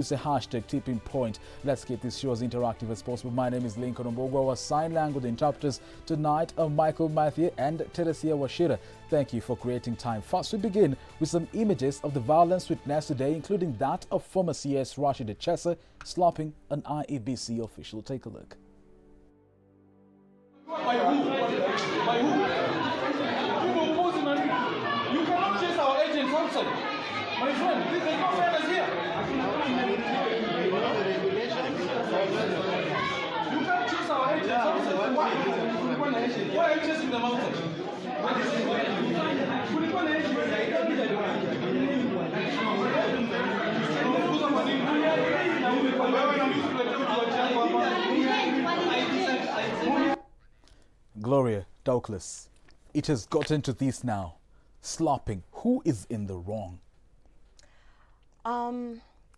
Use a hashtag tipping point. Let's keep this show as interactive as possible. My name is Lincoln Ombogo. Our sign language interpreters tonight are Michael Matthew and Teresia Washira. Thank you for creating time. First, we begin with some images of the violence witnessed today, including that of former CS Rashid Echesa slapping an IEBC official. Take a look. By who? By who? People opposing on you. You cannot chase our agents outside. My friend, there's no fairness here. You can't chase our agents outside. Why? Why are you chasing them outside? Gloria, Douglas, it has gotten to this now. Slapping. Who is in the wrong?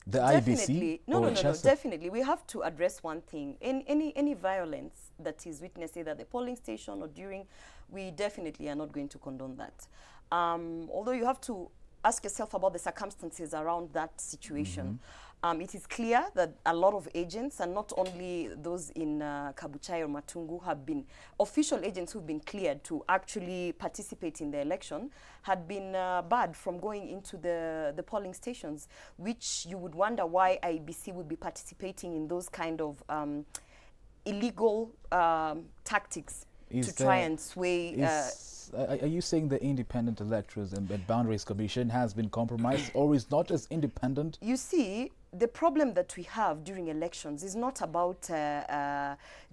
The IBC? No, definitely. We have to address one thing. In any violence that is witnessed either at the polling station or during, we definitely are not going to condone that. Although you have to ask yourself about the circumstances around that situation. It is clear that a lot of agents, and not only those in Kabuchai or Matungu, have been official agents who've been cleared to actually participate in the election, had been barred from going into the polling stations, which you would wonder why IEBC would be participating in those kind of illegal tactics to try and sway. Are you saying the Independent Electors and Boundaries Commission has been compromised or is not as independent? You see, the problem that we have during elections is not about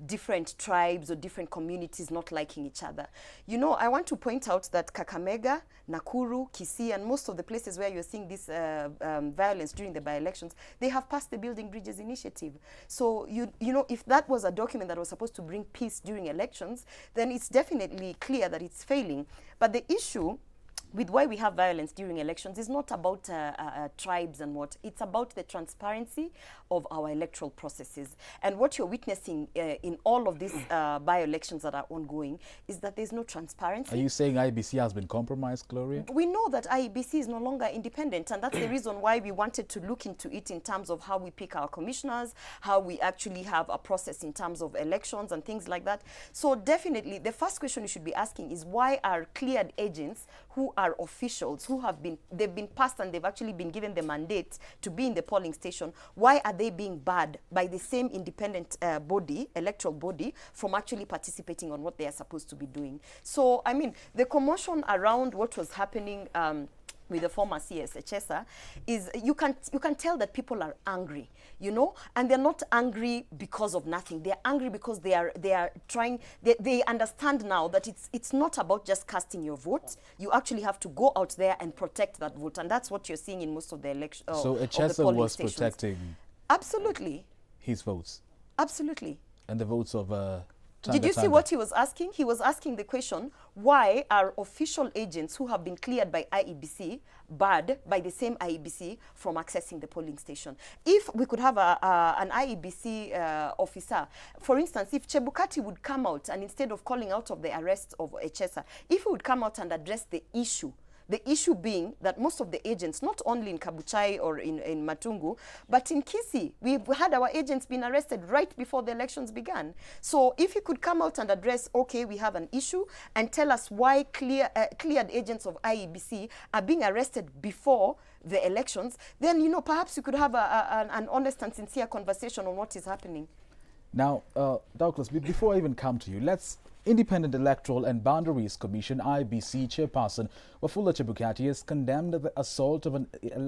different tribes or different communities not liking each other. You know, I want to point out that Kakamega, Nakuru, Kisii, and most of the places where you're seeing this violence during the by-elections, they have passed the Building Bridges initiative. So, you know, if that was a document that was supposed to bring peace during elections, then it's definitely clear that it's failing. But the issue with why we have violence during elections is not about tribes and what. It's about the transparency of our electoral processes. And what you're witnessing in all of these by-elections that are ongoing is that there's no transparency. Are you saying IEBC has been compromised, Gloria? We know that IEBC is no longer independent, and that's the reason why we wanted to look into it in terms of how we pick our commissioners, how we actually have a process in terms of elections and things like that. So definitely, the first question you should be asking is why are cleared agents who are officials, who have been, they've been passed and they've actually been given the mandate to be in the polling station, why are they being barred by the same independent body, electoral body, from actually participating on what they are supposed to be doing? So, I mean, the commotion around what was happening with the former CS Echesa is you can tell that people are angry, you know, and they're not angry because of nothing. They're angry because they are trying. They understand now that it's not about just casting your vote. You actually have to go out there and protect that vote, and that's what you're seeing in most of the election. So Echesa was protecting. Absolutely. His votes. Absolutely. And the votes of. Did you see what he was asking? He was asking the question, why are official agents who have been cleared by IEBC barred by the same IEBC from accessing the polling station? If we could have an IEBC officer, for instance, if Chebukati would come out and instead of calling out of the arrest of Echesa, if he would come out and address the issue being that most of the agents, not only in Kabuchai or in Matungu, but in Kisii, we've had our agents being arrested right before the elections began. So if you could come out and address, okay, we have an issue, and tell us why cleared agents of IEBC are being arrested before the elections, then, you know, perhaps you could have an honest and sincere conversation on what is happening. Now, Douglas, before I even come to you, Independent Electoral and Boundaries Commission IEBC chairperson Wafula Chebukati has condemned the assault of an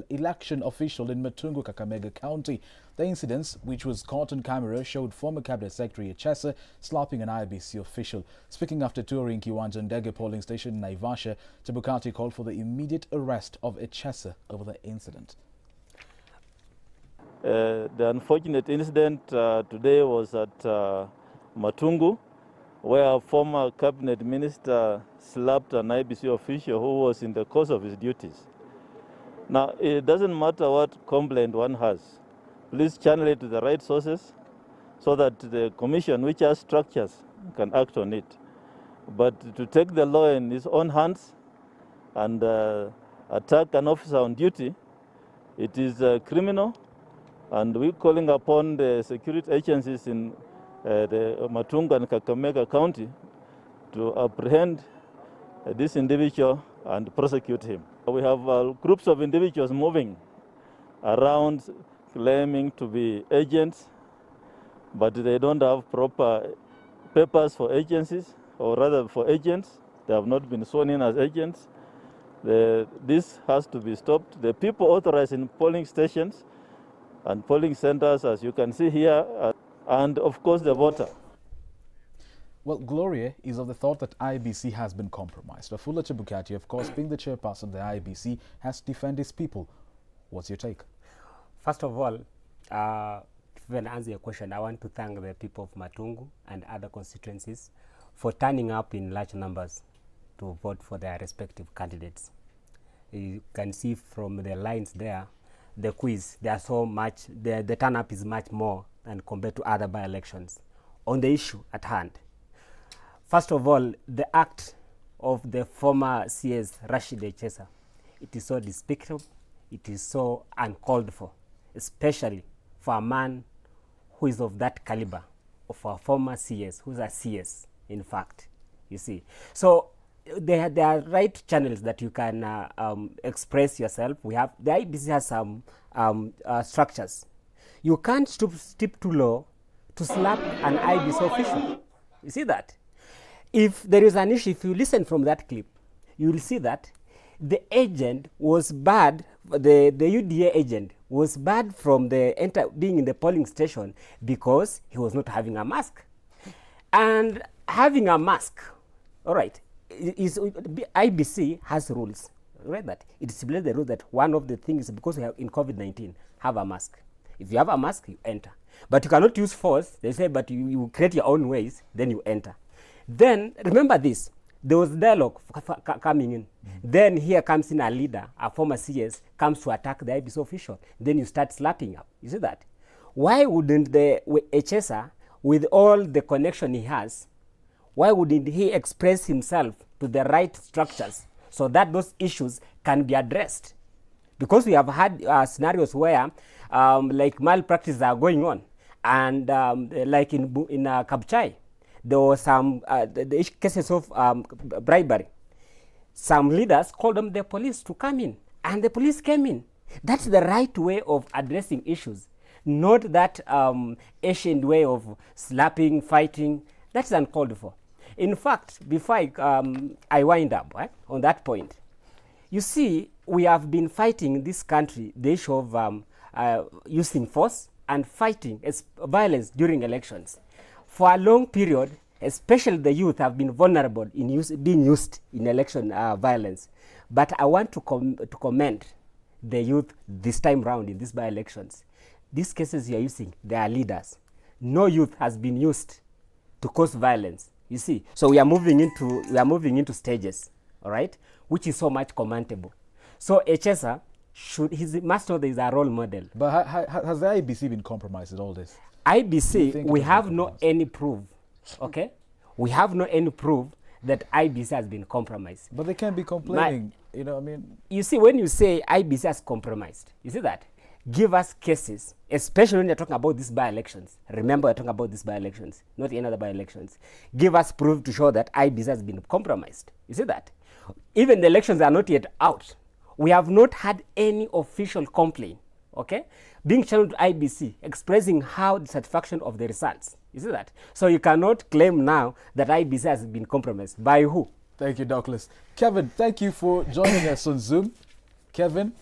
election official in Matungu, Kakamega County. The incident, which was caught on camera, showed former Cabinet Secretary Echesa slapping an IEBC official. Speaking after touring Kiwanja Ndege polling station in Naivasha, Chebukati called for the immediate arrest of Echesa over the incident. The unfortunate incident today was at Matungu, where a former cabinet minister slapped an IEBC official who was in the course of his duties. Now, it doesn't matter what complaint one has. Please channel it to the right sources so that the commission, which has structures, can act on it. But to take the law in his own hands and attack an officer on duty, it is criminal, And we're calling upon the security agencies in the Matungu and Kakamega County to apprehend this individual and prosecute him. We have groups of individuals moving around claiming to be agents, but they don't have proper papers for agencies, or rather for agents. They have not been sworn in as agents. This has to be stopped. The people authorized in polling stations and polling centers, as you can see here, and of course the voter. Well, Gloria is of the thought that IBC has been compromised. Wafula Chebukati, of course, being the chairperson of the IBC, has defended his people. What's your take? First of all, when I answer your question, I want to thank the people of Matungu and other constituencies for turning up in large numbers to vote for their respective candidates. You can see from the lines there, the quiz, they are so much, the turn up is much more than compared to other by-elections on the issue at hand. First of all, the act of the former CS Rashid Echesa, it is so despicable, it is so uncalled for, especially for a man who is of that caliber, of a former CS, who's a CS, in fact, you see. So there are right channels that you can express yourself. We have, the IBC has some structures. You can't stoop too low to slap an IBC official. You see that? If there is an issue, if you listen from that clip, you will see that the agent was bad, the UDA agent was bad from the being in the polling station because he was not having a mask. And having a mask, all right, IBC has rules, right? That it stipulates the rule that one of the things is because we have in COVID-19, have a mask. If you have a mask, you enter. But you cannot use force. They say, but you create your own ways, then you enter. Then remember this, there was dialogue coming in. Then here comes in a leader, a former CS, comes to attack the IBC official. Then you start slapping up. You see that? Why wouldn't the Echesa, with all the connection he has, why wouldn't he express himself to the right structures so that those issues can be addressed? Because we have had scenarios where like malpractices are going on, and like in Kabuchai, there were some the cases of bribery. Some leaders called them the police to come in, and the police came in. That's the right way of addressing issues, not that ancient way of slapping, fighting. That's uncalled for. In fact, before I wind up on that point, you see, we have been fighting in this country the issue of using force and fighting violence during elections. For a long period, especially the youth have been vulnerable in being used in election violence. But I want to commend the youth this time round in these by-elections. These cases you are using, they are leaders. No youth has been used to cause violence. You see, so we are moving into stages, all right, which is so much commendable. So Echesa he must know there is a role model. But has the IBC been compromised in all this? IBC, we have no any proof, okay? We have no any proof that IBC has been compromised. But they can't be complaining, you know, I mean. You see, when you say IBC has compromised, you see that? Give us cases, especially when you're talking about these by-elections. Remember, we're talking about these by-elections, not any other by-elections. Give us proof to show that IBC has been compromised. You see that? Even the elections are not yet out. We have not had any official complaint, okay, being channeled to IBC expressing how the satisfaction of the results. You see that? So you cannot claim now that IBC has been compromised. By who? Thank you, Douglas. Kevin, thank you for joining us on Zoom. Kevin,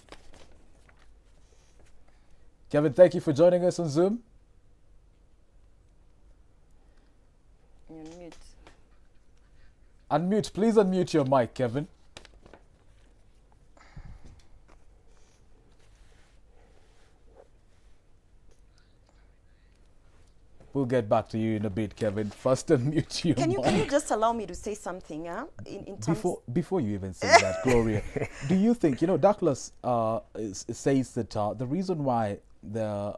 thank you for joining us on Zoom. You're on mute. Unmute, please unmute your mic, Kevin. We'll get back to you in a bit, Kevin. First, unmute your mic. Can you just allow me to say something? In terms Before you even say that, Gloria, do you think, you know, Douglas says that the reason why the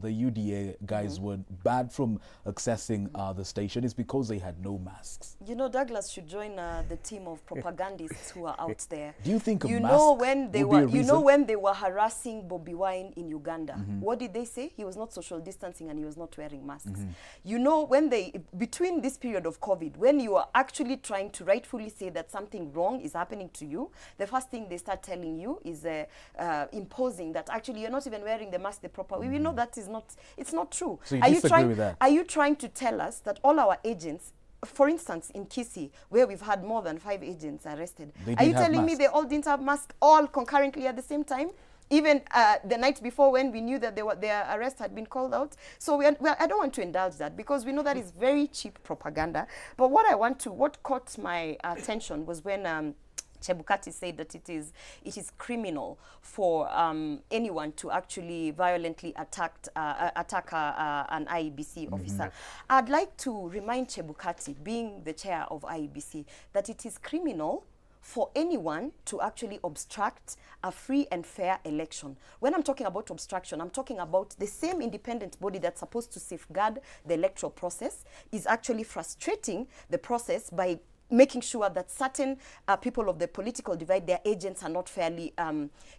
UDA guys were banned from accessing the station is because they had no masks. You know, Douglas should join the team of propagandists who are out there. Do you think a you mask know when they would be were a you know reason? when they were harassing Bobby Wine in Uganda? What did they say? He was not social distancing and he was not wearing masks. You know, when they between this period of COVID, when you are actually trying to rightfully say that something wrong is happening to you, the first thing they start telling you is imposing that actually you're not even wearing the mask the proper way. We know that is not, it's not true. So you disagree with that? Are you trying to tell us that all our agents, for instance, in Kisii, where we've had more than 5 agents arrested, They are you didn't have telling me masks? they all didn't have masks all concurrently at the same time? Even the night before, when we knew that their arrest had been called out. So I don't want to indulge that, because we know that is very cheap propaganda. But what caught my attention was when Chebukati said that it is criminal for anyone to actually violently attack an IEBC officer. I'd like to remind Chebukati, being the chair of IEBC, that it is criminal for anyone to actually obstruct a free and fair election. When I'm talking about obstruction, I'm talking about the same independent body that's supposed to safeguard the electoral process is actually frustrating the process by making sure that certain people of the political divide, their agents are not fairly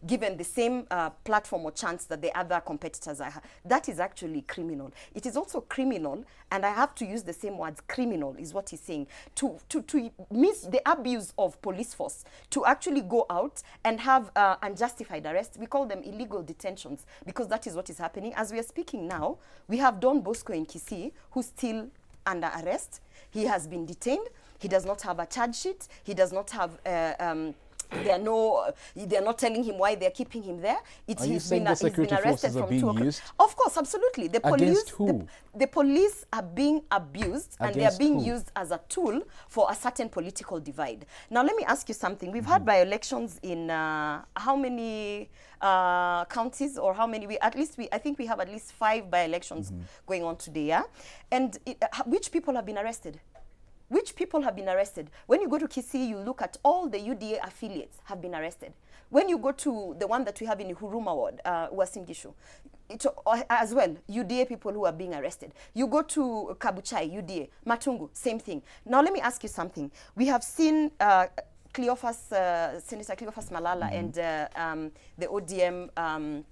given the same platform or chance that the other competitors are. That is actually criminal. It is also criminal, and I have to use the same words, criminal is what he's saying, to miss the abuse of police force, to actually go out and have unjustified arrests. We call them illegal detentions, because that is what is happening. As we are speaking now, we have Don Bosco in Kisii, who's still under arrest. He has been detained. He does not have a charge sheet. He does not have. They are not telling him why they're keeping him there. Are you saying the security forces are being used? Of course, absolutely. The police, Against who? The police are being abused, and they are Against being who? used as a tool for a certain political divide. Now, let me ask you something. We've had by-elections in how many counties, or how many? I think we have at least 5 by-elections going on today. Yeah, and which people have been arrested? Which people have been arrested? When you go to Kisii, you look at all the UDA affiliates have been arrested. When you go to the one that we have in Huruma Ward, Uasin Gishu, as well, UDA people who are being arrested. You go to Kabuchai, UDA, Matungu, same thing. Now, let me ask you something. We have seen Senator Cleophas Malala and the ODM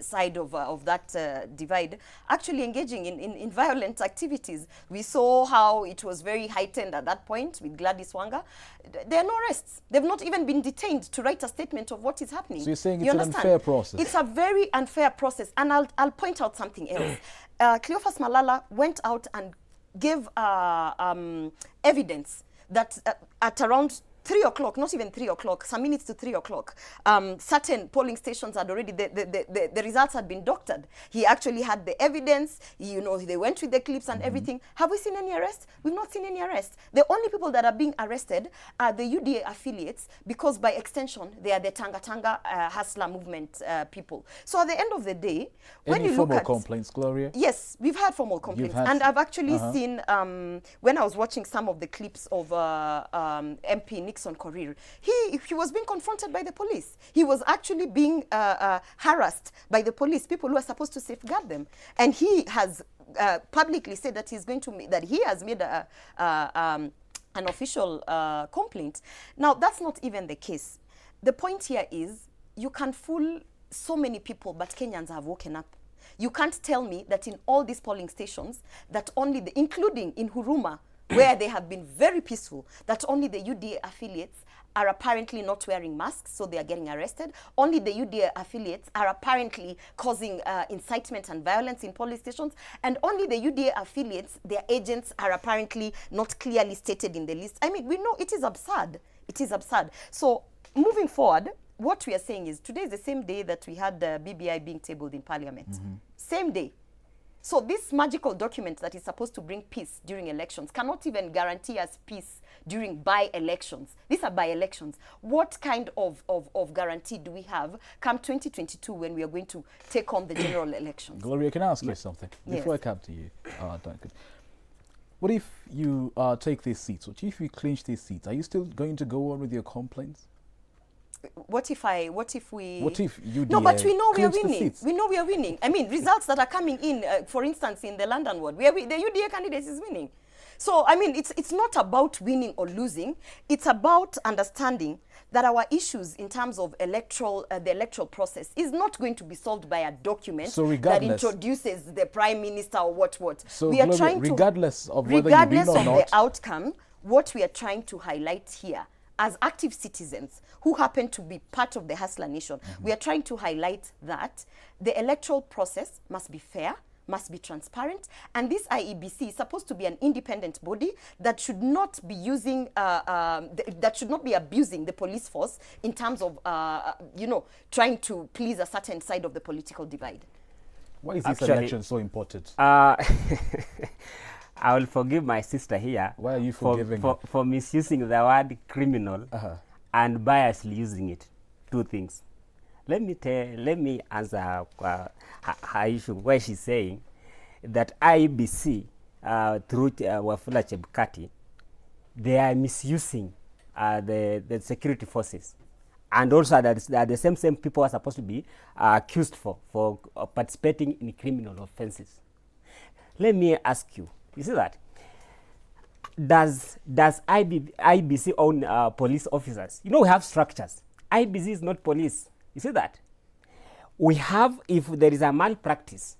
side of that divide actually engaging in violent activities. We saw how it was very heightened at that point with Gladys Wanga. There are no arrests. They've not even been detained to write a statement of what is happening. So you're saying You it's an understand? unfair process? It's a very unfair process. And I'll point out something else. Cleophas Malala went out and gave evidence that at around 3 o'clock, not even 3 o'clock, some minutes to 3 o'clock, certain polling stations had already, the results had been doctored. He actually had the evidence, you know, they went with the clips and everything. Have we seen any arrests? We've not seen any arrests. The only people that are being arrested are the UDA affiliates, because by extension, they are the Tanga Tanga Hustler movement people. So at the end of the day, when Any you look formal at... complaints, Gloria? Yes, we've had formal complaints. had And I've actually seen, when I was watching some of the clips of MP Nixon Korir, he was being confronted by the police. He was actually being harassed by the police, people who are supposed to safeguard them. And he has publicly said that he's going to that he has made an official complaint. Now, that's not even the case. The point here is you can fool so many people, but Kenyans have woken up. You can't tell me that in all these polling stations, that only including in Huruma, where they have been very peaceful, that only the UDA affiliates are apparently not wearing masks, so they are getting arrested. Only the UDA affiliates are apparently causing incitement and violence in polling stations. And only the UDA affiliates, their agents are apparently not clearly stated in the list. I mean, we know it is absurd. It is absurd. So moving forward, what we are saying is today is the same day that we had the BBI being tabled in Parliament. Same day. So this magical document that is supposed to bring peace during elections cannot even guarantee us peace during by-elections. These are by-elections. What kind of guarantee do we have come 2022 when we are going to take on the general elections? Gloria, can I ask you something before I come to you, Duncan? What if you take these seats? What if you clinch these seats? Are you still going to go on with your complaints? What if we... What if UDA No, but we know we are clinched the winning. seats? We know we are winning. I mean, results that are coming in, for instance, in the London ward, where the UDA candidate is winning. So, I mean, it's not about winning or losing. It's about understanding that our issues in terms of the electoral process is not going to be solved by a document So that regardless- introduces the prime minister or what. So we are Gloria, trying regardless to, of whether you win regardless or of not- the outcome, what we are trying to highlight here as active citizens who happen to be part of the Hustler Nation, we are trying to highlight that the electoral process must be fair, must be transparent, and this IEBC is supposed to be an independent body that should not be using, that should not be abusing the police force in terms of, trying to please a certain side of the political divide. Why is this Actually- election so important? I will forgive my sister here. Why are you forgiving her? for misusing the word criminal and biasly using it. Two things. Let me answer her issue where she's saying that IEBC through Wafula Chebukati, they are misusing the security forces, and also that the same people are supposed to be accused for participating in criminal offenses. Let me ask you, you see that? Does IEBC own police officers? You know, we have structures. IEBC is not police. You see that? We have, if there is a malpractice,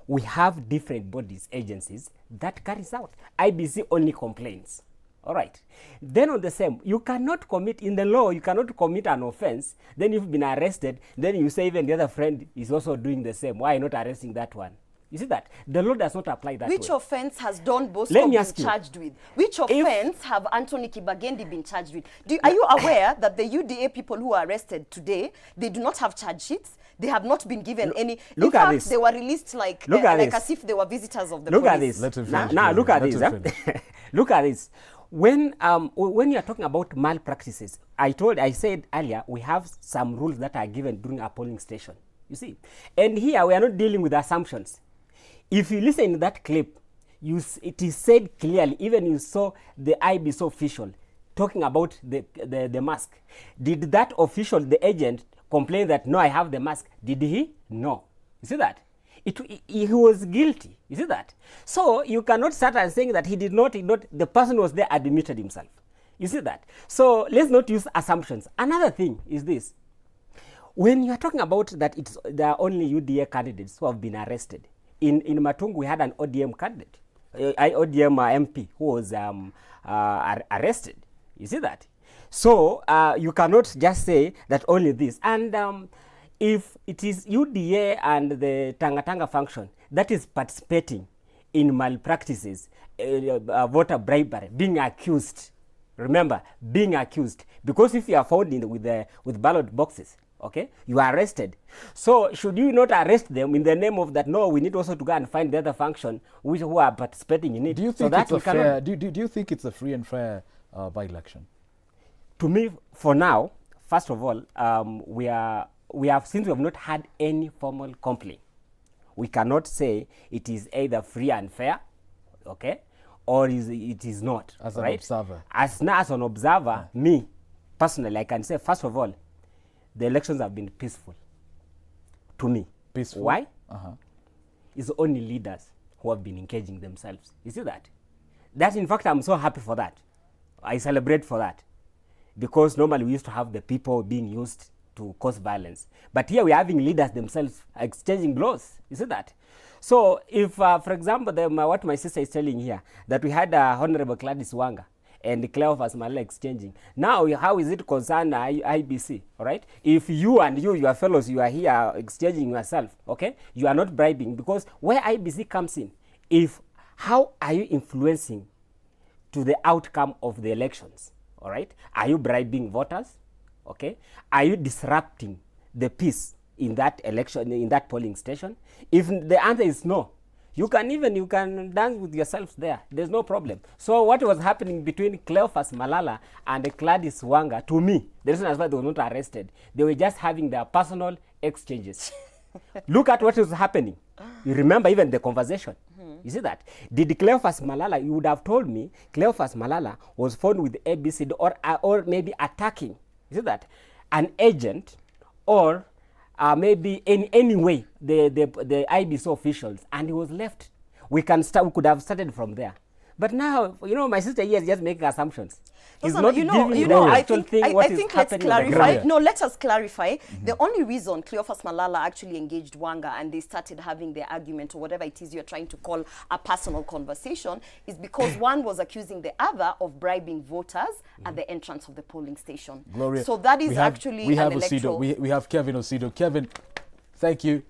we have different bodies, agencies that carries out. IEBC only complains. All right. Then on the same, you cannot commit, in the law, you cannot commit an offense. Then you've been arrested. Then you say even the other friend is also doing the same. Why not arresting that one? You see that? The law does not apply that Which way. offense has Don Bosco Let me been ask you, charged with? Which offense have Anthony Kibagendi been charged with? Are you aware that the UDA people who are arrested today, they do not have charge sheets? They have not been given any. Look in at fact, this. they were released like Look at this. as if they were visitors of the Look police. at this. Let him Now, finish, now look at Let this. him Huh? Look at this. When you are talking about malpractices, I said earlier, we have some rules that are given during a polling station. You see, and here we are not dealing with assumptions. If you listen to that clip, it is said clearly. Even you saw the IEBC official talking about the mask. Did that official, the agent, complain that no, I have the mask? Did he? No. You see that? He was guilty. You see that? So you cannot start and saying that he did not. The person was there, admitted himself. You see that? So let's not use assumptions. Another thing is this: when you are talking about that, there are only UDA candidates who have been arrested. In Matungu, we had an ODM candidate, ODM MP, who was arrested. You see that? So you cannot just say that only this. And if it is UDA and the Tanga function that is participating in malpractices, voter bribery, being accused, remember, being accused, because if you are found with ballot boxes, okay, you are arrested. So should you not arrest them in the name of that? No, we need also to go and find the other function who are participating in it. Do you think it's a fair? Do you think it's a free and fair by-election? To me, for now, first of all, since we have not had any formal complaint, we cannot say it is either free and fair, okay, or it is not. As an right? observer. As an observer, me personally, I can say, first of all, the elections have been peaceful. To me. Peaceful. Why? It's only leaders who have been engaging themselves. You see that? That, in fact, I'm so happy for that. I celebrate for that. Because normally we used to have the people being used to cause violence. But here we're having leaders themselves exchanging blows. You see that? So if, for example, what my sister is telling here, that we had Honorable Gladys Wanga and Cleophas Malala exchanging. Now, how is it concerned IEBC, all right? If you and your fellows, you are here exchanging yourself, okay? You are not bribing, because where IEBC comes in, how are you influencing to the outcome of the elections, all right? Are you bribing voters, okay? Are you disrupting the peace in that election, in that polling station? If the answer is no, you can dance with yourselves there. There's no problem. So what was happening between Cleophas Malala and Gladys Wanga, to me, the reason as why they were not arrested, they were just having their personal exchanges. Look at what was happening. You remember even the conversation. You see that? Did Cleophas Malala, you would have told me, Cleophas Malala was found with ABCD or maybe attacking. You see that? an agent or maybe in any way the IBC officials, and he was left. We could have started from there. But now, my sister here is just making assumptions. He's No, not you giving know, the I actual think, thing what I is think let's happening on the clarify. ground. No, let us clarify. The only reason Cleophas Malala actually engaged Wanga and they started having their argument or whatever it is you're trying to call a personal conversation is because one was accusing the other of bribing voters at the entrance of the polling station. Gloria, So that is we have, actually we have an Osido. electoral. We have Kevin Osido. Kevin, thank you.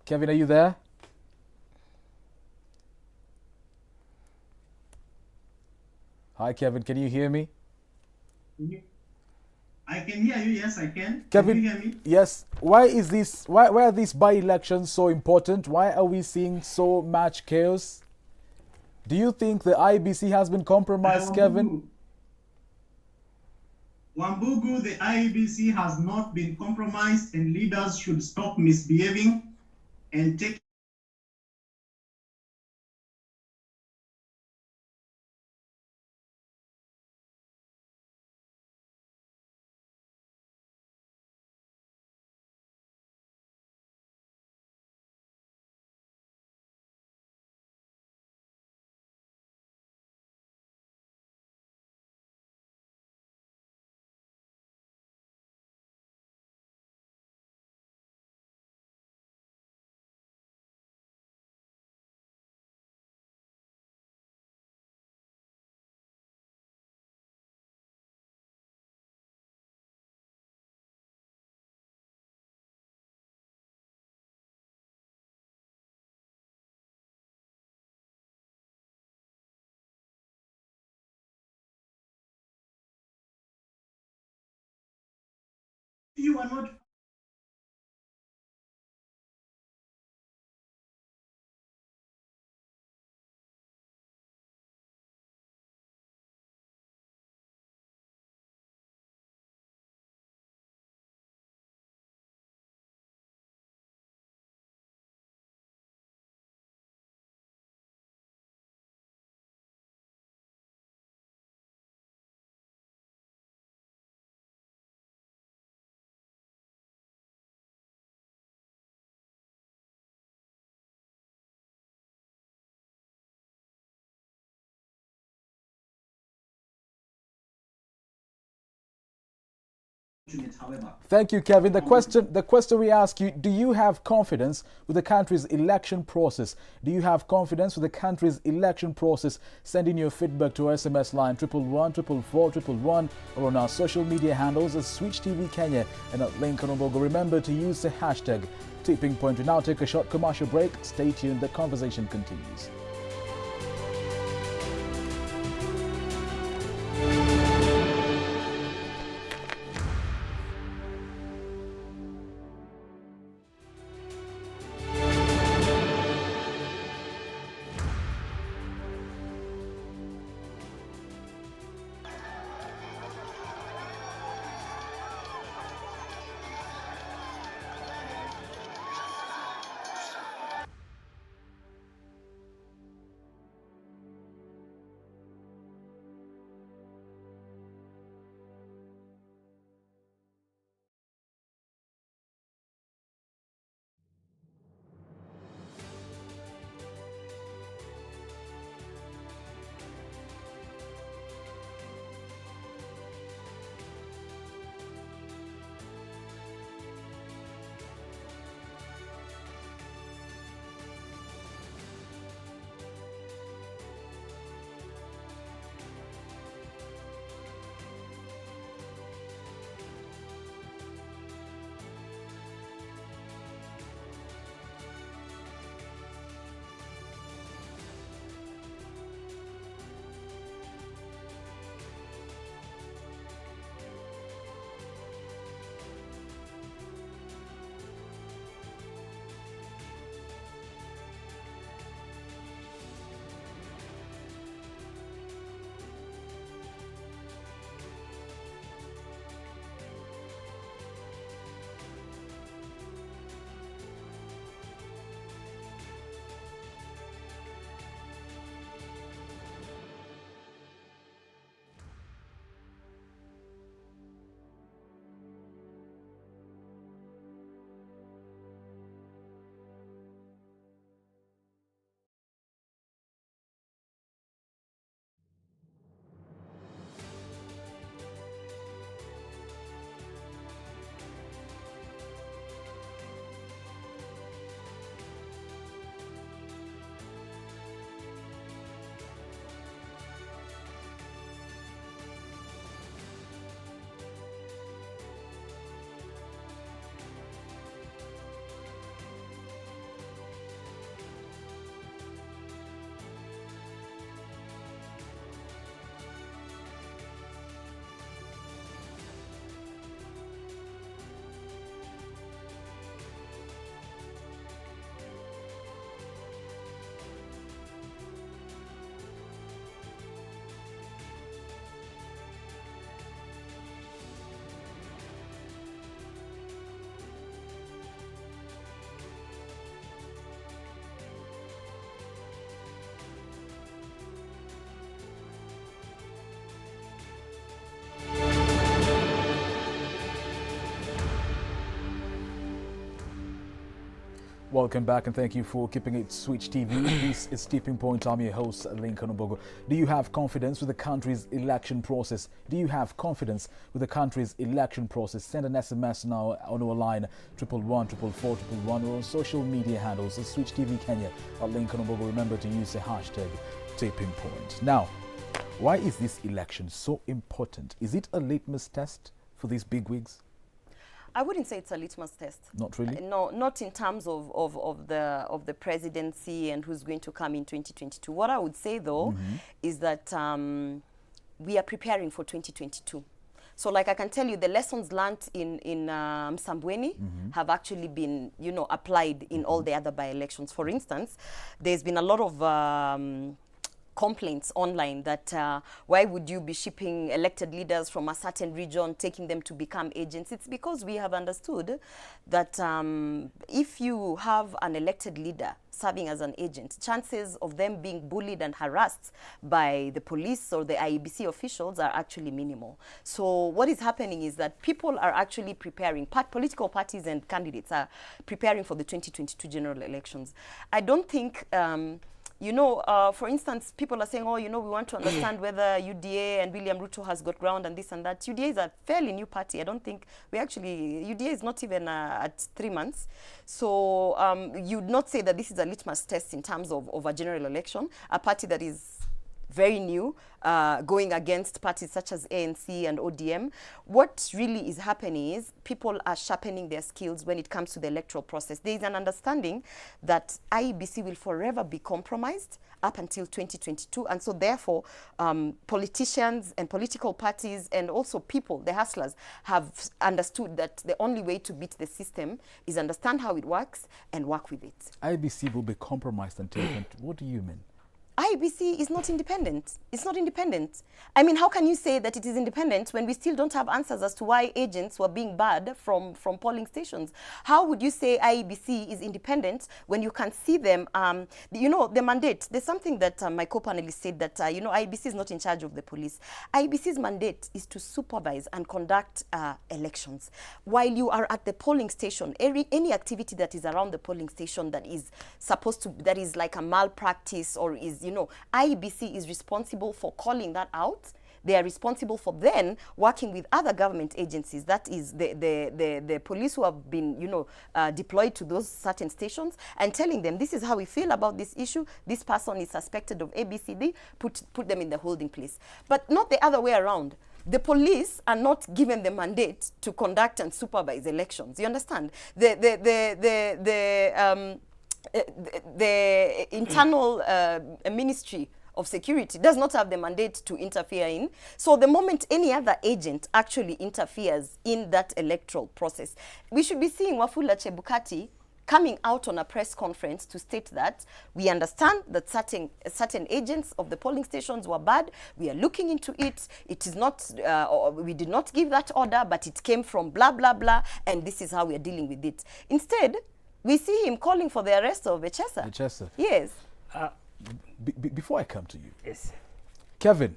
Kevin, are you there? Hi, Kevin. Can you hear me? I can hear you. Yes, I can. Kevin, Can you hear me? yes. Why is this? Why are these by-elections so important? Why are we seeing so much chaos? Do you think the IBC has been compromised, Kevin? Wambugu, the IEBC has not been compromised, and leaders should stop misbehaving and take you are not however. Thank you, Kevin. The question we ask you, do you have confidence with the country's election process? Do you have confidence with the country's election process? Send in your feedback to our SMS line 111 or on our social media handles as Switch TV Kenya and at Lincoln Ombogo. Remember to use the hashtag Tipping Point. We now take a short commercial break. Stay tuned. The conversation continues. Welcome back and thank you for keeping it Switch TV. This is Tipping Point. I'm your host, Lincoln Obogo. Do you have confidence with the country's election process? Do you have confidence with the country's election process? Send an SMS now on our line 111 or on social media handles at Switch TV Kenya at Lincoln Obogo. Remember to use the hashtag Tipping Point. Now, why is this election so important? Is it a litmus test for these bigwigs? I wouldn't say it's a litmus test. Not really? No, not in terms of the presidency and who's going to come in 2022. What I would say, though, is that we are preparing for 2022. So, like I can tell you, the lessons learned in Msambweni have actually been, applied in all the other by-elections. For instance, there's been a lot of complaints online that why would you be shipping elected leaders from a certain region, taking them to become agents? It's because we have understood that if you have an elected leader serving as an agent, chances of them being bullied and harassed by the police or the IEBC officials are actually minimal. So what is happening is that people are actually preparing, political parties and candidates are preparing for the 2022 general elections. I don't think for instance, people are saying, we want to understand whether UDA and William Ruto has got ground and this and that. UDA is a fairly new party. I don't think UDA is not even at 3 months. So you'd not say that this is a litmus test in terms of a general election, a party that is very new, going against parties such as ANC and ODM. What really is happening is people are sharpening their skills when it comes to the electoral process. There is an understanding that IEBC will forever be compromised up until 2022. And so therefore, politicians and political parties and also people, the hustlers, have understood that the only way to beat the system is understand how it works and work with it. IEBC will be compromised until what do you mean? IEBC is not independent. It's not independent. I mean, how can you say that it is independent when we still don't have answers as to why agents were being barred from polling stations? How would you say IEBC is independent when you can see them, the mandate? There's something that my co-panelist said that, IEBC is not in charge of the police. IEBC's mandate is to supervise and conduct elections. While you are at the polling station, any activity that is around the polling station that is that is like a malpractice or is IEBC is responsible for calling that out. They are responsible for then working with other government agencies. That is the police who have been, deployed to those certain stations and telling them, this is how we feel about this issue. This person is suspected of ABCD. Put them in the holding place. But not the other way around. The police are not given the mandate to conduct and supervise elections. You understand? The internal ministry of security does not have the mandate to interfere in. So the moment any other agent actually interferes in that electoral process, we should be seeing Wafula Chebukati coming out on a press conference to state that we understand that certain agents of the polling stations were bad. We are looking into it. It is not, we did not give that order, but it came from blah, blah, blah, and this is how we are dealing with it. Instead, we see him calling for the arrest of Echesa. Echesa. Yes. Before I come to you, Yes. Kevin,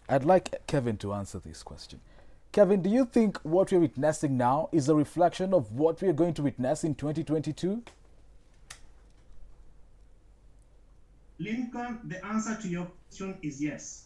I'd like Kevin to answer this question. Kevin, do you think what we're witnessing now is a reflection of what we're going to witness in 2022? Lincoln, the answer to your question is yes.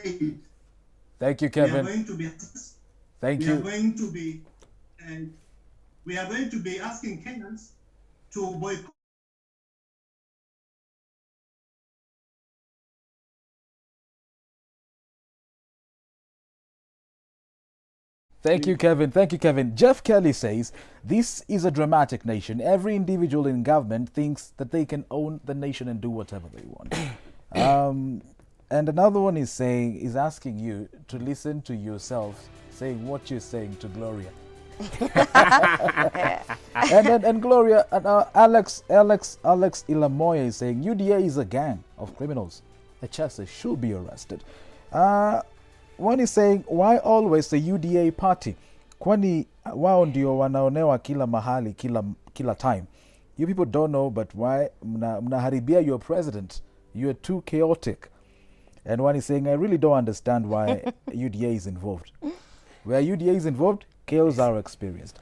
wait. Thank you, We are Kevin. going to be. Thank We are you. going to be, and we are going to be asking Kenyans to boycott. Thank you, Kevin. Thank you, Kevin. Jeff Kelly says, this is a dramatic nation. Every individual in government thinks that they can own the nation and do whatever they want. And another one is saying, is asking you to listen to yourself saying what you're saying to Gloria. and Gloria, Alex Ilamoya is saying, UDA is a gang of criminals. Echese should be arrested. One is saying, why always the UDA party? Kwani wao ndio wanaonewa kila mahali, kila time. You people don't know, but why mnaharibia your president? You're too chaotic. And one is saying, I really don't understand why UDA is involved. Where UDA is involved, chaos are experienced.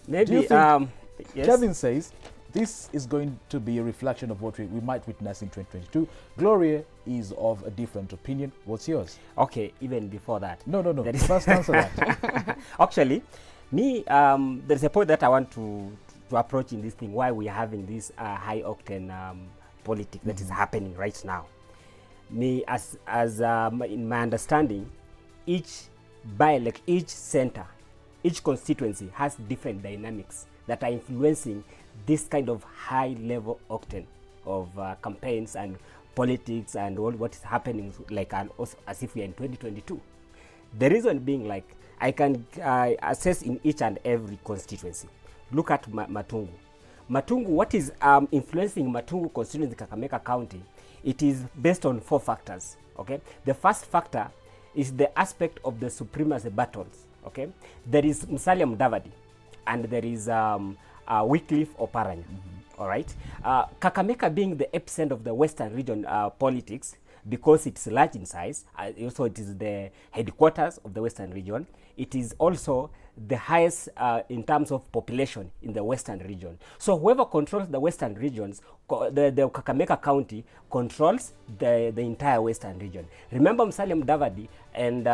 Maybe, Do you think, yes. Kevin says, this is going to be a reflection of what we might witness in 2022. Gloria is of a different opinion. What's yours? Okay, even before that. No. That is First answer that. Actually, me, there's a point that I want to approach in this thing, why we're having this high octane politics that is happening right now. Me, as in my understanding, each by-elect, each center, each constituency has different dynamics that are influencing this kind of high level octane of campaigns and politics and all what is happening, like as if we are in 2022. The reason being, like, I can assess in each and every constituency. Look at Matungu. Matungu, what is influencing Matungu constituency in Kakamega County? It is based on 4 factors. Okay, the first factor is the aspect of the supremacy battles. Okay, there is Musalia Mudavadi, and there is Wycliffe Oparanya. All right, Kakamega being the epicenter of the Western region politics, because it's large in size. Also, it is the headquarters of the Western region. It is also the highest in terms of population in the Western region. So whoever controls the Western regions, the Kakamega County controls the entire Western region. Remember Musalia Mudavadi and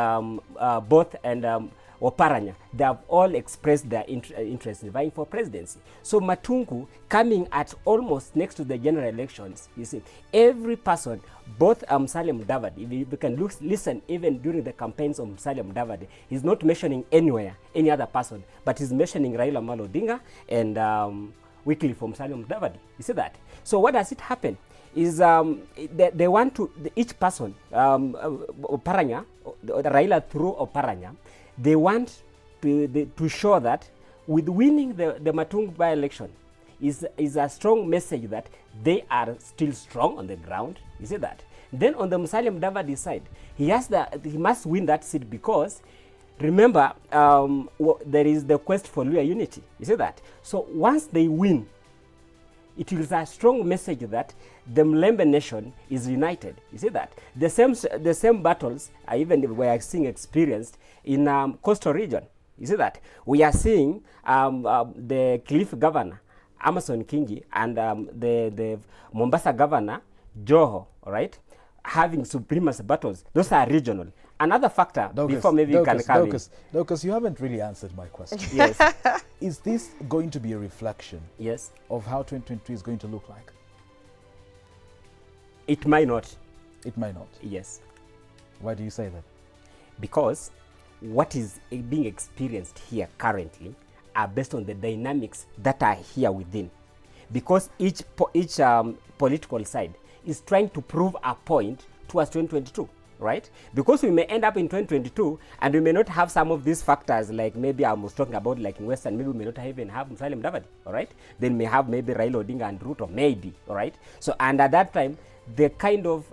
Oparanya, they have all expressed their interest in vying for presidency. So Matungu, coming at almost next to the general elections, you see, every person, both Musalia Mudavadi, if you can listen even during the campaigns of Musalia Mudavadi, he's not mentioning anywhere any other person, but he's mentioning Raila Amolo Odinga and Wycliffe from Musalia Mudavadi. You see that? So what does it happen? Is they want to, each person, Oparanya, Raila through Oparanya, they want to show that with winning the Matungu by-election is a strong message that they are still strong on the ground. You see that? Then on the Musalia Mudavadi side, he must win that seat because, remember, there is the quest for Luhya unity. You see that? So once they win, it is a strong message that the Mlembe nation is united. You see that? The same battles even we are seeing experienced in coastal region. You see that? We are seeing the Kilifi governor, Amason Kingi, and the Mombasa governor, Joho, all right, having supremacy battles. Those are regional. Another factor, before maybe you can come in. Dorcas, you haven't really answered my question. Yes. Is this going to be a reflection Yes. of how 2023 is going to look like? It might not. It might not. Yes. Why do you say that? Because what is being experienced here currently are based on the dynamics that are here within. Because each political side is trying to prove a point towards 2022, right? Because we may end up in 2022 and we may not have some of these factors, like maybe I was talking about, like in Western, maybe we may not even have Musalia Mudavadi, all right? Then we may have maybe Raila Odinga and Ruto, maybe, all right? So, and at that time, the kind of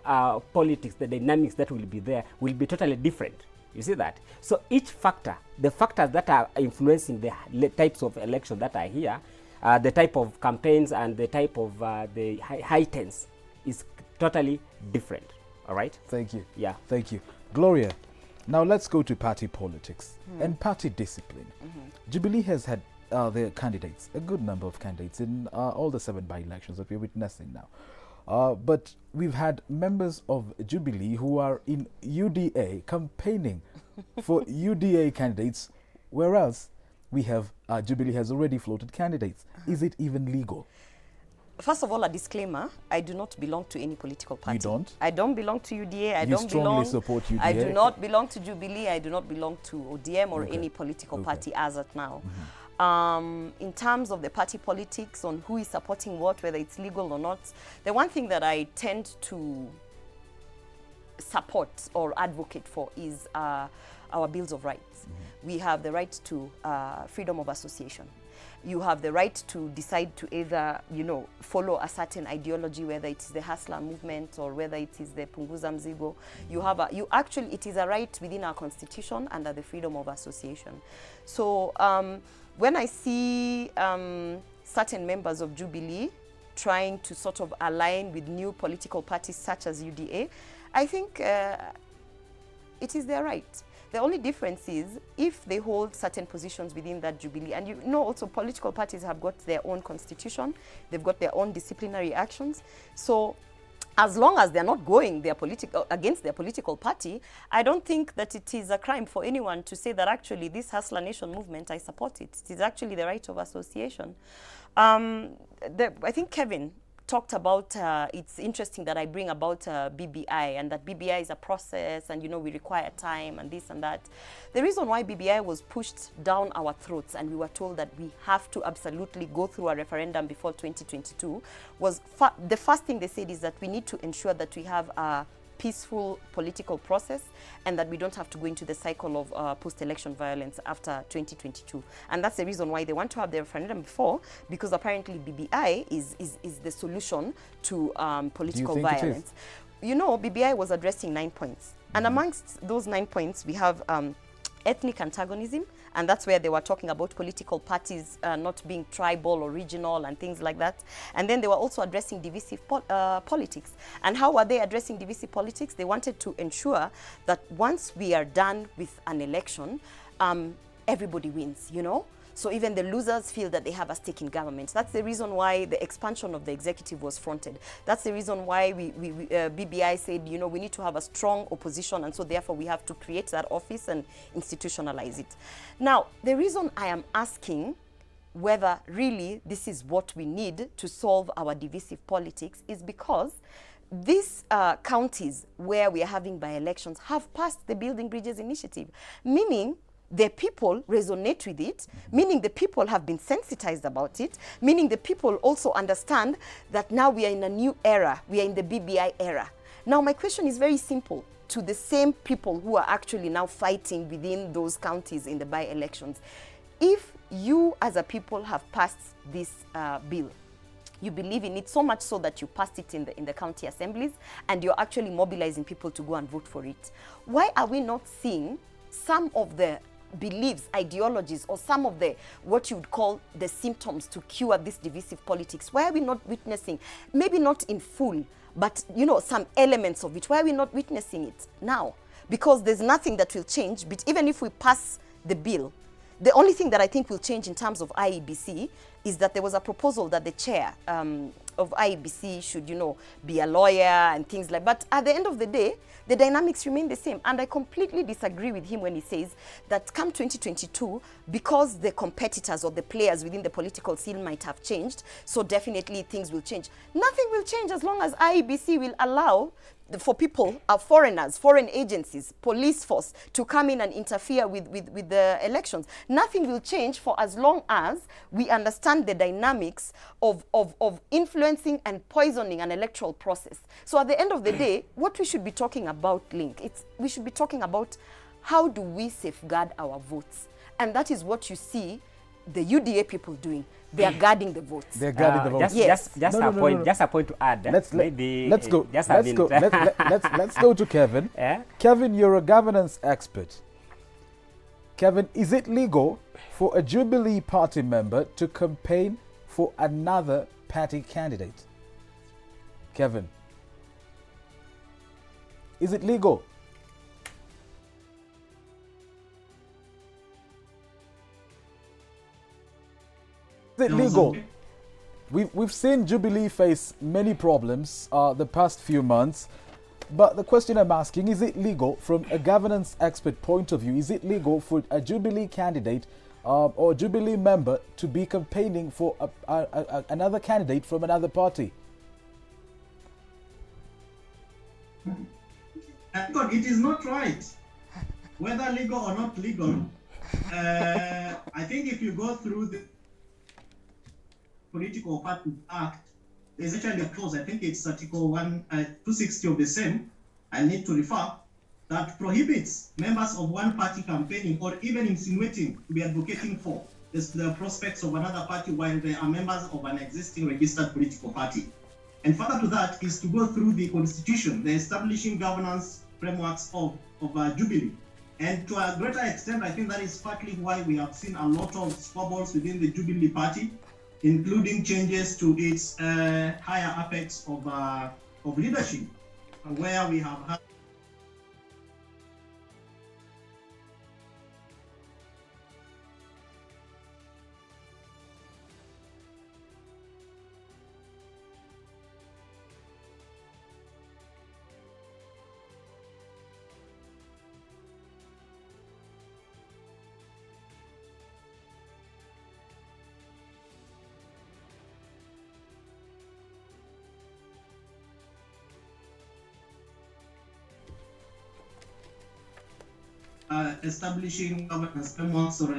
politics, the dynamics that will be there will be totally different. You see that? So each factor, the factors that are influencing the types of elections that are here, the type of campaigns and the type of the high tense is totally different. All right? Thank you. Yeah. Thank you. Gloria, now let's go to party politics and party discipline. Jubilee has had their candidates, a good number of candidates in all the 7 by-elections that we're witnessing now. But we've had members of Jubilee who are in UDA campaigning for UDA candidates, whereas we have Jubilee has already floated candidates. Is it even legal? First of all, a disclaimer, I do not belong to any political party. You don't? I don't belong to UDA. I You don't strongly belong. support UDA? I do not belong to Jubilee. I do not belong to ODM or Okay. any political Okay. party as at now. In terms of the party politics on who is supporting what, whether it's legal or not, the one thing that I tend to support or advocate for is our Bills of Rights. We have the right to freedom of association. You have the right to decide to either, follow a certain ideology, whether it is the Hustler movement or whether it is the Punguza Mzigo. It is a right within our constitution under the freedom of association. So when I see certain members of Jubilee trying to sort of align with new political parties such as UDA, I think it is their right. The only difference is if they hold certain positions within that Jubilee, and also political parties have got their own constitution, they've got their own disciplinary actions. So as long as they're not going against their political party, I don't think that it is a crime for anyone to say that actually this Hustler Nation movement, I support it. It is actually the right of association. I think Kevin talked about, it's interesting that I bring about BBI, and that BBI is a process, and we require time and this and that. The reason why BBI was pushed down our throats and we were told that we have to absolutely go through a referendum before 2022 was the first thing they said is that we need to ensure that we have a peaceful political process and that we don't have to go into the cycle of post-election violence after 2022. And that's the reason why they want to have the referendum before, because apparently BBI is the solution to political think it is? violence. BBI was addressing 9 points. And amongst those 9 points, we have ethnic antagonism, and that's where they were talking about political parties not being tribal or regional and things like that. And then they were also addressing divisive politics. And how were they addressing divisive politics? They wanted to ensure that once we are done with an election, everybody wins, So even the losers feel that they have a stake in government. That's the reason why the expansion of the executive was fronted. That's the reason why BBI said, we need to have a strong opposition, and so therefore we have to create that office and institutionalize it. Now, the reason I am asking whether really this is what we need to solve our divisive politics is because these counties where we are having by-elections have passed the Building Bridges initiative, meaning the people resonate with it, meaning the people have been sensitized about it, meaning the people also understand that now we are in a new era, we are in the BBI era. Now my question is very simple to the same people who are actually now fighting within those counties in the by-elections. If you as a people have passed this bill, you believe in it so much so that you passed it in the county assemblies and you're actually mobilizing people to go and vote for it, why are we not seeing some of the beliefs, ideologies, or some of the what you would call the symptoms to cure this divisive politics? Why are we not witnessing, maybe not in full, but some elements of it? Why are we not witnessing it now? Because there's nothing that will change, but even if we pass the bill, the only thing that I think will change in terms of IEBC is that there was a proposal that the chair of IEBC should, be a lawyer and things like that. But at the end of the day, the dynamics remain the same. And I completely disagree with him when he says that come 2022, because the competitors or the players within the political scene might have changed, so definitely things will change. Nothing will change as long as IEBC will allow for people, foreigners, foreign agencies, police force to come in and interfere with the elections. Nothing will change for as long as we understand the dynamics of influencing and poisoning an electoral process. So at the end of the day, what we should be talking about, Link, we should be talking about how do we safeguard our votes. And that is what you see the UDA people doing. They are guarding the votes. They're guarding the votes. Yes. Just a point to add. Let's go to Kevin. Yeah? Kevin, you're a governance expert. Kevin, is it legal for a Jubilee Party member to campaign for another party candidate? Kevin, is it legal? Is it legal? We've seen Jubilee face many problems the past few months. But the question I'm asking, is it legal from a governance expert point of view? Is it legal for a Jubilee candidate or Jubilee member to be campaigning for another candidate from another party? God, it is not right. Whether legal or not legal, I think if you go through the Political Parties Act, there's actually a clause, I think it's Article 260 of the same, I need to refer, that prohibits members of one party campaigning or even insinuating to be advocating for the prospects of another party while they are members of an existing registered political party. And further to that is to go through the constitution, the establishing governance frameworks of Jubilee. And to a greater extent, I think that is partly why we have seen a lot of squabbles within the Jubilee party, including changes to its higher apex of leadership, where we have had establishing governance frameworks or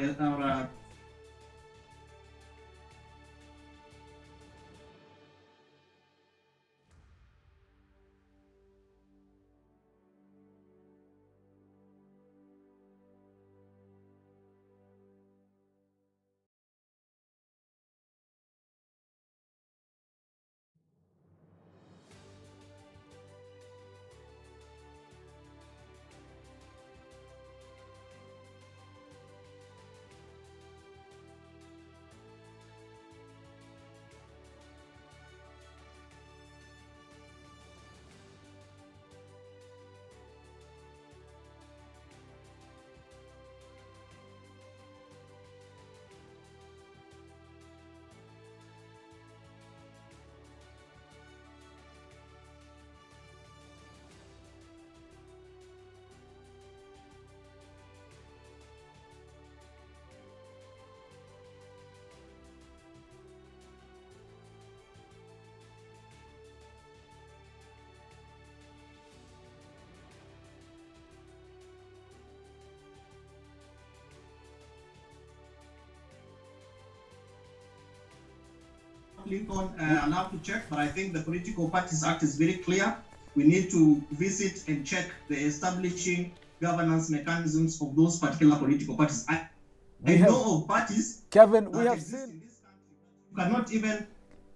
Lincoln allowed to check, but I think the Political Parties Act is very clear. We need to visit and check the establishing governance mechanisms of those particular political parties. I know of parties, Kevin, we that have exist seen. in this country. You cannot even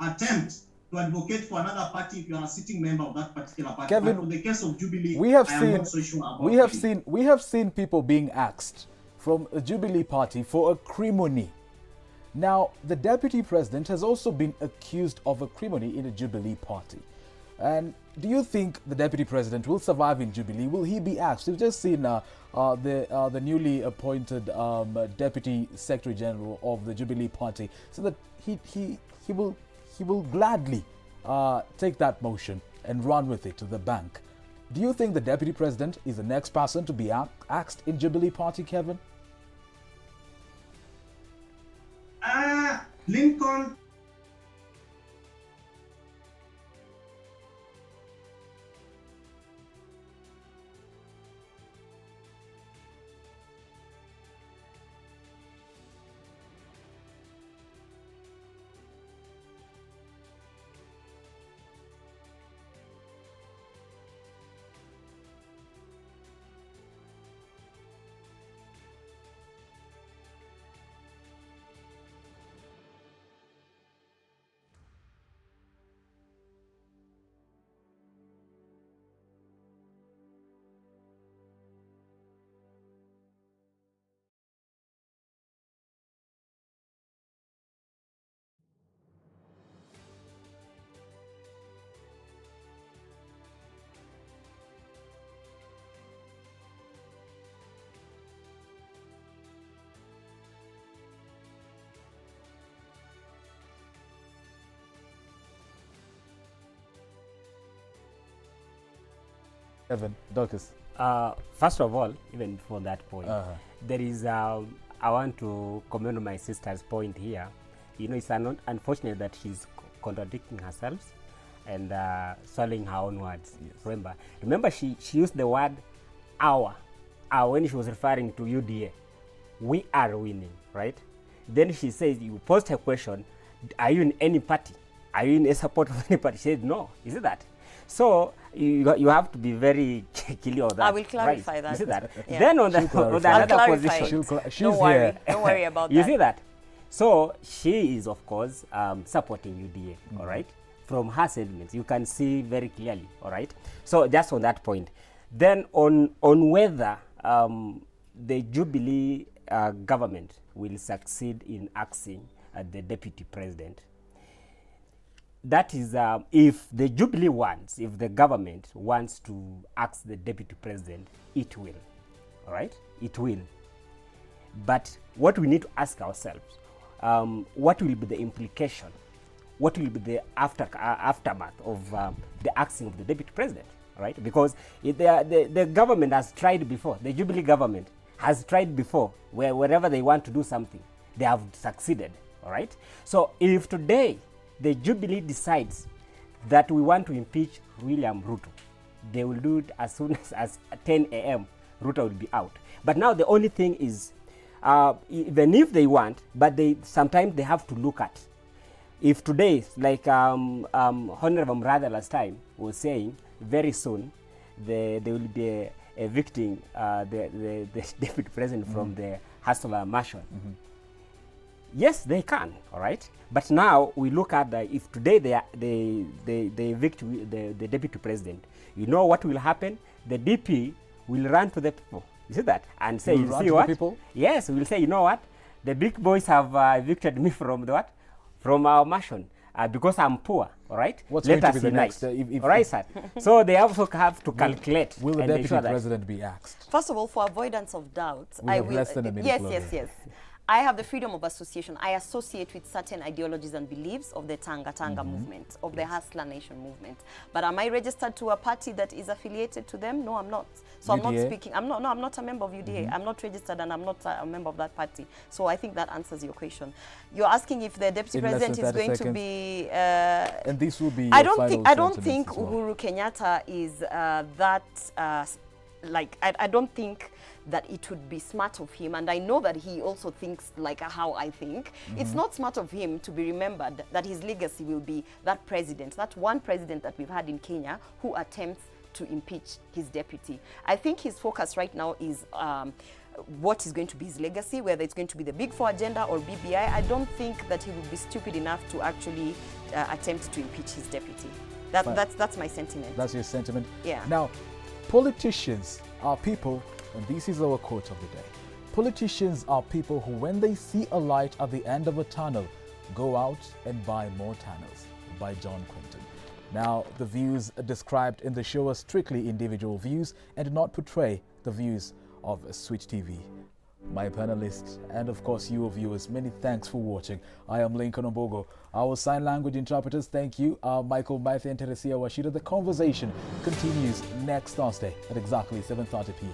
attempt to advocate for another party if you are a sitting member of that particular party. Kevin, but in the case of Jubilee, we have I am seen not so sure about we have seen people being axed from a Jubilee party for acrimony. Now, the deputy president has also been accused of acrimony in the Jubilee party. And do you think the deputy president will survive in Jubilee? Will he be axed? We've just seen the newly appointed deputy secretary general of the Jubilee party, so that he will gladly take that motion and run with it to the bank. Do you think the deputy president is the next person to be axed in Jubilee party, Kevin? Lincoln Evan, Dorcas. First of all, even before that point, there is, I want to comment on my sister's point here. You know, it's unfortunate that she's contradicting herself and swallowing her own words. Yes. Remember she used the word our when she was referring to UDA. We are winning, right? Then she says, you posed her question, are you in any party? Are you in a support of any party? She said no. Is it that? So you have to be very clear on that. I will clarify right? that. You see that? Yeah. Then on the another position, She's worry. here. Don't worry about that. you see that? So she is, of course, supporting UDA, all right? From her sentiments, you can see very clearly, all right? So just on that point. Then on whether the Jubilee government will succeed in axing the deputy president, that is, if the Jubilee wants, if the government wants to ask the deputy president, it will, all right? It will. But what we need to ask ourselves, what will be the implication? What will be the aftermath of the axing of the deputy president, right? Because the government has tried before, the Jubilee government has tried before, wherever they want to do something, they have succeeded, all right? So if today the Jubilee decides that we want to impeach William Ruto, they will do it as soon as 10 a.m. Ruto will be out. But now the only thing is, even if they want, but sometimes they have to look at, if today, like Honorable Mratha last time was saying, very soon they will be evicting the deputy president from the Hustler mansion. Yes, they can, all right? But now we look at if today they evict the deputy president, you know what will happen? The DP will run to the people. You see that? And say, you see what? People? Yes, we'll say, you know what? The big boys have evicted me from the what? From our mansion because I'm poor, all right? What's Let going us to be the unite. next? All right, sir. So they also have to calculate. Will the deputy president be axed? First of all, for avoidance of doubt, I will. Less than a minute yes. I have the freedom of association. I associate with certain ideologies and beliefs of the Tanga movement, of the Hustler Nation movement. But am I registered to a party that is affiliated to them? No, I'm not. So UDA? I'm not speaking. I'm not a member of UDA. I'm not registered and I'm not a member of that party. So I think that answers your question. You're asking if the deputy president is going to be. And this will be. I don't think Uhuru Kenyatta is I don't think that it would be smart of him, and I know that he also thinks like how I think. It's not smart of him to be remembered that his legacy will be that president, that one president that we've had in Kenya who attempts to impeach his deputy. I think his focus right now is what is going to be his legacy, whether it's going to be the Big Four agenda or BBI. I don't think that he would be stupid enough to actually attempt to impeach his deputy. That's my sentiment. That's your sentiment? Yeah. Now, politicians are people, and this is our quote of the day. Politicians are people who, when they see a light at the end of a tunnel, go out and buy more tunnels. By John Quinton. Now, the views described in the show are strictly individual views and do not portray the views of Switch TV. My panelists and of course you viewers, many thanks for watching. I am Lincoln Ombogo. Our sign language interpreters, thank you. Michael Maithe and Teresia Washida. The conversation continues next Thursday at exactly 7:30 p.m.